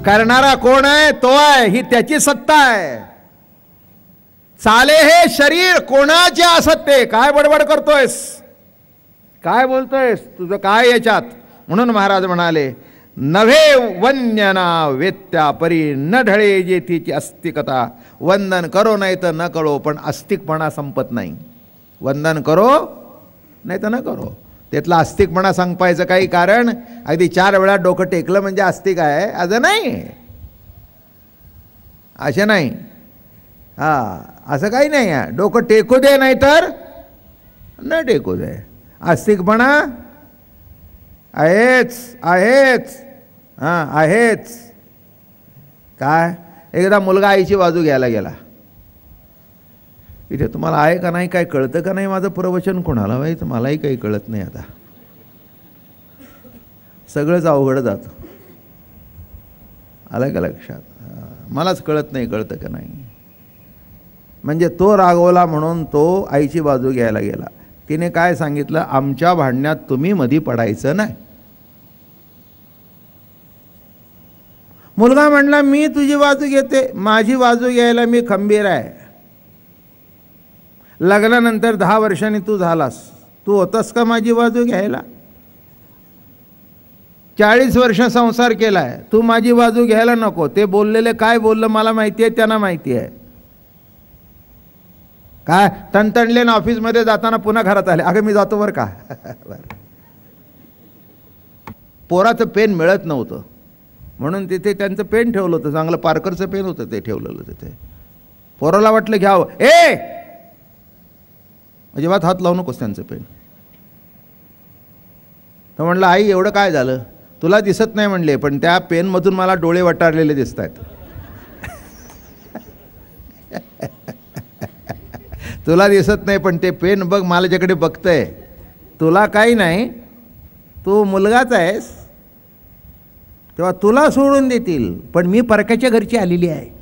करणारा कोण आहे? तो आहे, ही त्याची सत्ता आहे. चाले हे शरीर कोणाचे असत्य? काय बडबड करतोयस? काय बोलतोयस? तुझं काय याच्यात? म्हणून महाराज म्हणाले, नव्हे वन्यना वेत्या परी न ढळे जेथीची अस्तिकता. वंदन करो नाही तर न करो, पण अस्तिकपणा संपत नाही. वंदन करो नाही तर न करो, त्यातला अस्तिकपणा संपायचं काही कारण अगदी 4 वेळा डोकं टेकलं म्हणजे अस्तिक आहे असं नाही. असे नाही, असं काही नाही आहे. डोकं टेकू दे नाही तर न टेकू दे. अस्तिकपणा आहेच आहेच आहेच. काय एकदा मुलगा आईची बाजू घ्यायला गेला. इथे तुम्हाला आहे का नाही, काय कळतं का नाही माझं प्रवचन? कोणाला व्हायचं? मलाही काही कळत नाही आता. सगळंच अवघड जातं. आलं का लक्षात? मलाच कळत नाही कळतं का नाही. म्हणजे तो रागवला म्हणून तो आईची बाजू घ्यायला गेला. तिने काय सांगितलं? आमच्या भांडण्यात तुम्ही मधी पडायचं नाही. मुलगा म्हणला, मी तुझी बाजू घेते, माझी बाजू घ्यायला मी खंबीर आहे. लग्नानंतर 10 वर्षांनी तू झालास, तू होतास का माझी बाजू घ्यायला? 40 वर्ष संसार केलाय, तू माझी बाजू घ्यायला नको. ते बोललेले काय बोललं मला माहिती आहे, त्यांना माहिती आहे. काय तणतणले ना, ऑफिसमध्ये जाताना पुन्हा घरात आले, अगं मी जातो बरं का. पोराचं पेन मिळत नव्हतं म्हणून तिथे त्यांचं पेन ठेवलं होतं, चांगलं पार्करचं पेन होतं ते ठेवलेलं तिथे. पोराला वाटलं घ्यावं, अजिबात हात लावू नकोस त्यांचं पेन. तर म्हणलं, आई एवढं काय झालं? तुला दिसत नाही म्हणले, पण त्या पेनमधून मला डोळे वटारलेले दिसत आहेत. तुला दिसत नाही पण ते पेन बघ माझ्याकडे बघतंय. तुला काही नाही, तू मुलगाच आहेस, तेव्हा तुला सोडून देतील, पण मी परक्याच्या घरची आलेली आहे.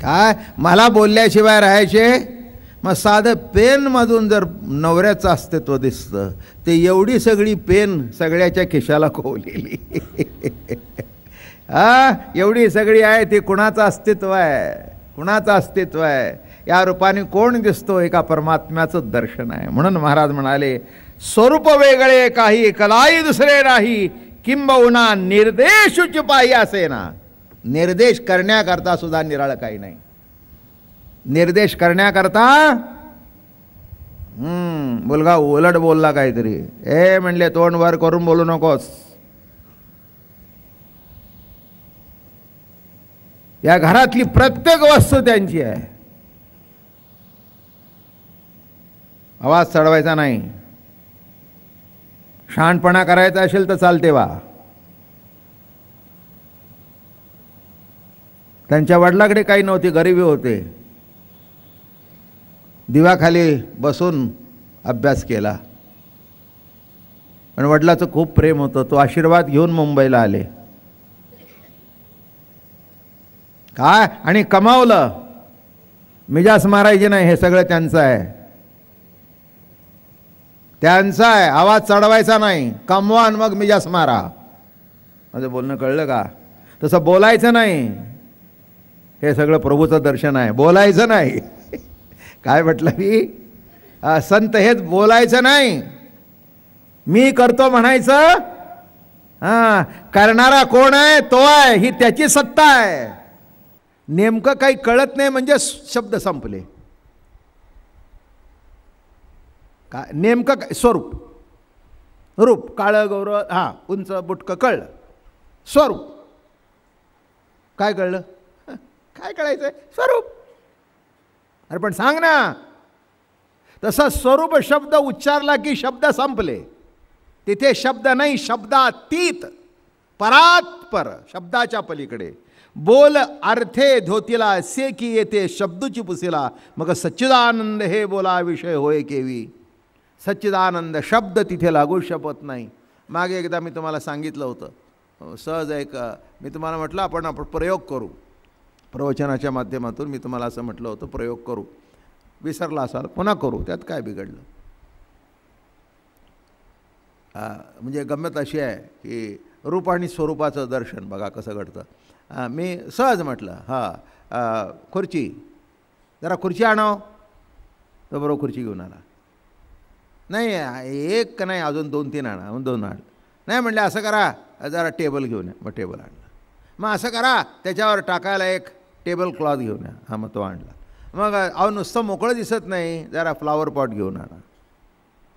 काय मला बोलल्याशिवाय राहायचे? मग साधं पेनमधून जर नवऱ्याचं अस्तित्व दिसतं, ते एवढी सगळी पेन सगळ्याच्या खिशाला खोवलेली. एवढी सगळी आहे, ती कुणाचं अस्तित्व आहे? कुणाचं अस्तित्व आहे? या रूपाने कोण दिसतो? एका परमात्म्याचं दर्शन आहे. म्हणून महाराज म्हणाले, स्वरूप वेगळे काही कलाई दुसरे नाही, किंबहुना निर्देशुच पाही असे ना. निर्देश करण्याकरता सुद्धा निराळं काही नाही. निर्देश करण्याकरता मुलगा उलट बोलला काहीतरी, म्हणले तोंड वर करून बोलू नकोस. या घरातली प्रत्येक वस्तू त्यांची आहे, आवाज चढवायचा नाही. शहाणपणा करायचा असेल तर चालते वा. त्यांच्या वडिलाकडे काही नव्हती, गरिबी होते. दिव्याखाली बसून अभ्यास केला, पण वडिलाचं खूप प्रेम होतं. तो आशीर्वाद घेऊन मुंबईला आले. काय आणि कमावलं. मिजास मारायची नाही, हे सगळं त्यांचं आहे. त्यांचा आहे, आवाज चढवायचा नाही. कमवा आणि मग मिजास मारा. माझं बोलणं कळलं का? तसं बोलायचं नाही. हे सगळं प्रभूचं दर्शन आहे, बोलायचं नाही. काय म्हटलं मी? संत हेच बोलायचं नाही, मी करतो म्हणायचं. करणारा कोण आहे? तो आहे, ही त्याची सत्ता आहे. नेमकं काही कळत नाही म्हणजे शब्द संपले. काय नेमकं काय? स्वरूप, रूप, काळं गौरव, उंच बुटकं कळलं. स्वरूप काय कळलं? काय कळायचं? स्वरूप. अरे पण सांग ना. तसा स्वरूप शब्द उच्चारला की शब्द संपले. तिथे शब्द नाही, शब्दातीत, परात्पर, शब्दाच्या पलीकडे. बोल अर्थे धोतीला से की येते शब्दूची पुसीला, मग सच्चिदानंद हे बोला विषय होय केवी. सच्चिदानंद शब्द तिथे लागू शकत नाही. मागे एकदा मी तुम्हाला सांगितलं होतं, सहज एक मी तुम्हाला म्हटलं आपण प्रयोग करू. प्रवचनाच्या माध्यमातून मी तुम्हाला असं म्हटलं होतं, प्रयोग करू. विसरला असाल, पुन्हा करू, त्यात काय बिघडलं. म्हणजे गंमत अशी आहे की रूप आणि स्वरूपाचं दर्शन बघा कसं घडतं. मी सहज म्हटलं खुर्ची, जरा खुर्ची आणाव, तो बरोबर खुर्ची घेऊन आला. नाही एक नाही अजून 2-3 आणा, 2 आणलं. नाही म्हटलं असं करा जरा टेबल घेऊन या, मग टेबल आणलं. मग असं करा त्याच्यावर टाकायला एक टेबल क्लॉथ घेऊन या, हां मग तो आणला. मग अहो नुसतं मोकळं दिसत नाही, जरा फ्लावर पॉट घेऊन आणा.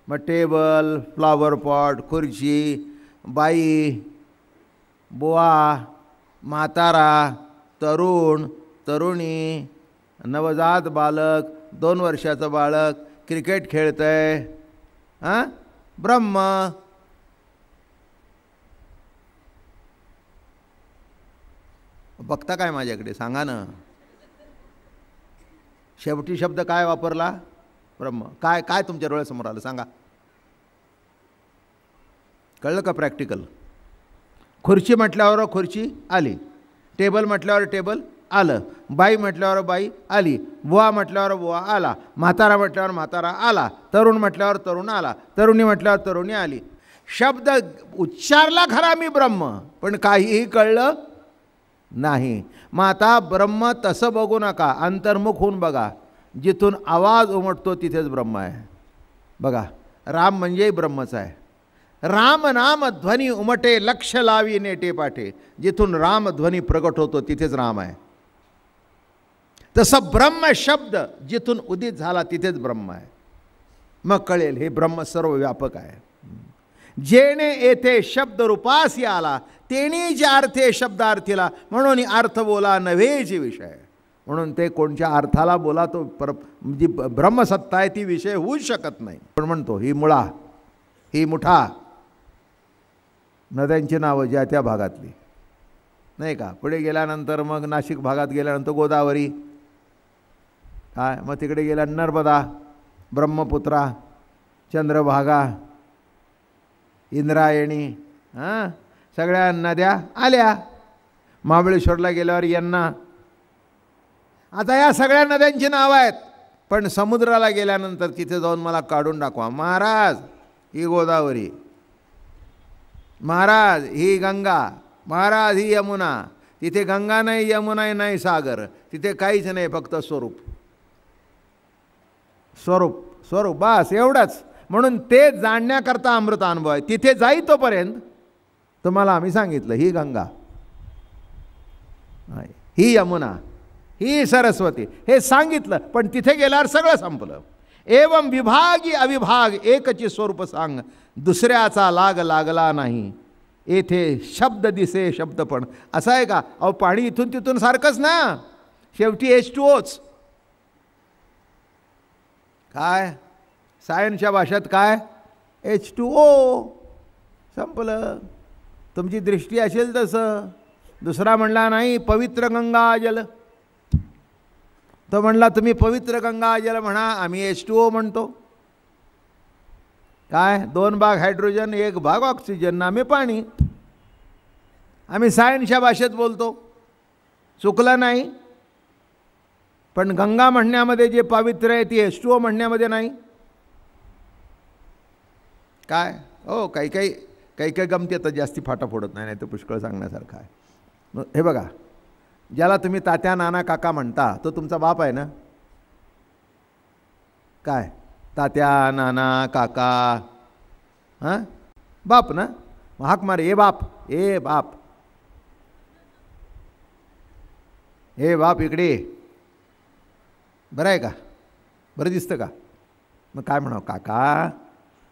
मग टेबल, फ्लावर पॉट, खुर्ची, बाई, बुवा, म्हातारा, तरुण, तरुणी, नवजात बालक, 2 वर्षाचं बालक, क्रिकेट खेळतंय, हां ब्रह्म. बघता काय माझ्याकडे सांगा ना. शेवटी शब्द काय वापरला? ब्रह्म. काय काय तुमच्या डोळ्यासमोर आलं सांगा. कळलं का प्रॅक्टिकल? खुर्ची म्हटल्यावर खुर्ची आली, टेबल म्हटल्यावर टेबल आलं, बाई म्हटल्यावर बाई आली, बुवा म्हटल्यावर बुवा आला, म्हातारा म्हटल्यावर म्हातारा आला, तरुण म्हटल्यावर तरुण आला, तरुणी म्हटल्यावर तरुणी आली. शब्द उच्चारला खरा मी ब्रह्म, पण काहीही कळलं नाही. मग आता ब्रह्म तसं बघू नका, अंतर्मुख होऊन बघा. जिथून आवाज उमटतो तिथेच ब्रह्म आहे. बघा राम म्हणजे ब्रह्मच आहे. राम नाम ध्वनी उमटे लक्ष लावी नेटे पाठे. जिथून राम ध्वनी प्रगट होतो तिथेच राम आहे. तसं ब्रह्म शब्द जिथून उदित झाला तिथेच ब्रह्म आहे. मग कळेल हे ब्रह्म सर्व व्यापक आहे. जेणे येथे शब्द रूपासी आला तेणी जे अर्थे शब्दार्थीला, म्हणून अर्थ बोला नव्हेची विषय. म्हणून ते कोणत्या अर्थाला बोला तो जी ब्रह्मसत्ता आहे ती विषय होऊच शकत नाही. पण म्हणतो ही मुळा, ही मुठा, नद्यांची नावं ज्या त्या भागातली नाही का. पुढे गेल्यानंतर मग नाशिक भागात गेल्यानंतर गोदावरी, काय मग तिकडे गेल्या नर्मदा, ब्रह्मपुत्रा, चंद्रभागा, इंद्रायणी, हां सगळ्या नद्या आल्या. महाबळेश्वरला गेल्यावर यांना. आता या सगळ्या नद्यांची नावं आहेत, पण समुद्राला गेल्यानंतर तिथे जाऊन मला काढून दाखवा. महाराज ही गोदावरी, महाराज ही गंगा, महाराज ही यमुना. तिथे गंगा नाही, यमुना नाही, सागर, तिथे काहीच नाही, फक्त स्वरूप स्वरूप स्वरूप, बस एवढंच. म्हणून ते जाणण्याकरता अमृत अनुभव आहे. तिथे जाई तोपर्यंत तुम्हाला आम्ही सांगितलं ही गंगा, ही यमुना, ही सरस्वती, हे सांगितलं. पण तिथे गेल्यावर सगळं संपलं. एवं विभागी अविभाग एकची स्वरूप सांग, दुसऱ्याचा लाग लागला नाही. येथे शब्द दिसे शब्द पण. असं आहे का? अहो पाणी इथून तिथून सारखंच ना, शेवटी H2Oच. काय सायन्सच्या भाषेत काय? H2O. संपलं. तुमची दृष्टी असेल तसं. दुसरा म्हणला नाही पवित्र गंगा जल, तो म्हणला तुम्ही पवित्र गंगा जल म्हणा, आम्ही H2O म्हणतो. काय 2 भाग हायड्रोजन 1 भाग ऑक्सिजन, आम्ही पाणी. आम्ही सायन्सच्या भाषेत बोलतो, चुकलं नाही. पण गंगा म्हणण्यामध्ये जे पवित्र आहे ती H2O म्हणण्यामध्ये नाही. काय हो काही काही गमती आता जास्ती फाटा फोडत नाही, तर पुष्कळ सांगण्यासारखं आहे. हे बघा, ज्याला तुम्ही तात्या नाना काका म्हणता तो तुमचा बाप आहे ना. काय तात्या नाना काका, हां बाप ना. हाक मारे ए बाप, ए बाप, ए बाप इकडे. बरं आहे का? बरं दिसतं का? मग काय म्हणावं? काका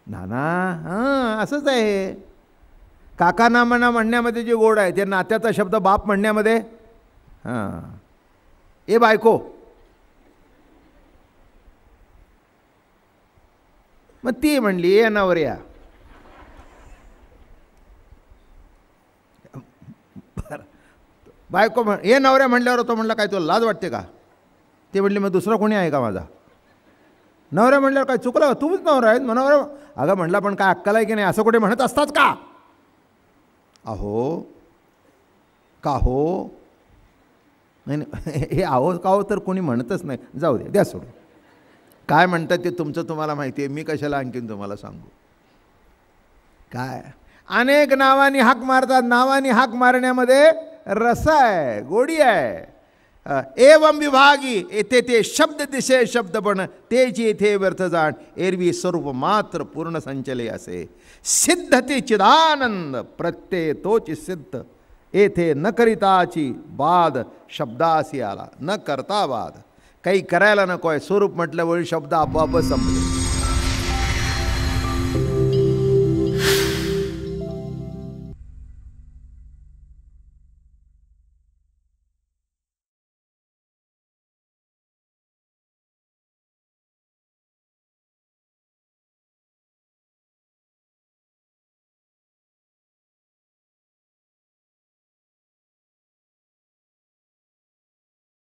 नाना. हां असंच आहे. काका नाना म्हणण्यामध्ये जे गोड आहे ते नात्याचा शब्द बाप म्हणण्यामध्ये. हां ए बायको. मग ती म्हणली ए नवऱ्या. बायको ए नवऱ्या म्हणल्यावर तो म्हणला काय तुला लाज वाटते का? ते म्हणली मग दुसरा कोणी आहे का माझा? नवऱ्या म्हणल्यावर काय चुकलं का? तुम्हीच नवरा आहेत नवरा. अगं म्हणला पण काय अक्कल आहे की नाही? असं कुठे म्हणत असतात का? अहो का हो नाही, हे आहो का हो तर कोणी म्हणतच नाही. जाऊ दे, द्या सोडून. काय म्हणतात ते तुमचं तुम्हाला माहिती आहे, मी कशाला आणखीन तुम्हाला सांगू. काय अनेक नावानी हाक मारतात. नावानी हाक मारण्यामध्ये रस आहे, गोडी आहे. एवं विभागी येथे ते शब्द दिसे शब्द पण तेची येथे व्यर्थ जाण. एरवी स्वरूप मात्र पूर्ण संचले असे. सिद्ध ते चिदानंद प्रत्यय तोच सिद्ध. येथे न करिताची बाद शब्दासी आला. न करता बाद, काही करायला नको आहे. स्वरूप म्हटल्यावर शब्द आपोआपच संपले.